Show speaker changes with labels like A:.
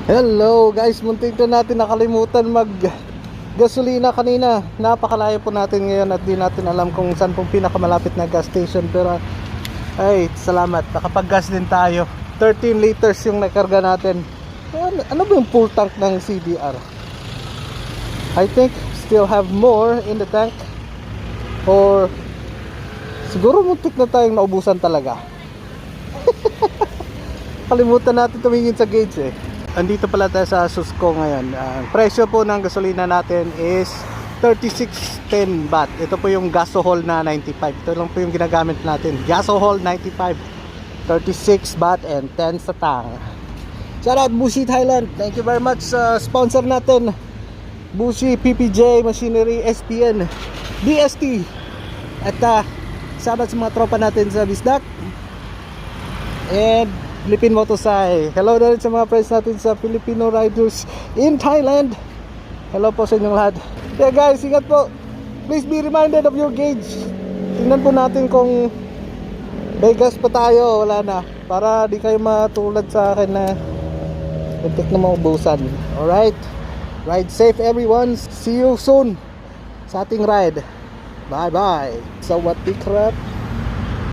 A: Hello guys, muntik na natin nakalimutan mag gasolina kanina. Napakalayo po natin ngayon at di natin alam kung saan pong pinakamalapit na gas station. Pero ay, salamat, nakapag-gas din tayo. 13 liters yung nakarga natin. Ano ba yung full tank ng CDR? I think still have more in the tank. Or siguro muntik na tayong naubusan talaga. Kalimutan natin tumingin sa gauge eh. Andito pala tayo sa Susco ngayon. Presyo po ng gasolina natin is 36.10 baht. Ito po yung Gasohol na 95. Ito lang po yung ginagamit natin. Gasohol 95. 36 baht and 10 satang. Shout out Bushi Thailand. Thank you very much sa sponsor natin. Bushi, PPJ, Machinery, SPN, DST. At shout out sa mga tropa natin sa Bisdak. And Philippine Motorcycle. Hello na rin sa mga friends natin sa Filipino Riders in Thailand. Hello po sa inyong lahat. Yeah guys, ingat po. Please be reminded of your gauge. Tingnan po natin kung may gas pa tayo, wala na. Para di kayo matulad sa akin na muntik na maubusan. Alright? Ride safe everyone. See you soon sa ating ride. Bye bye. Sawadee krap.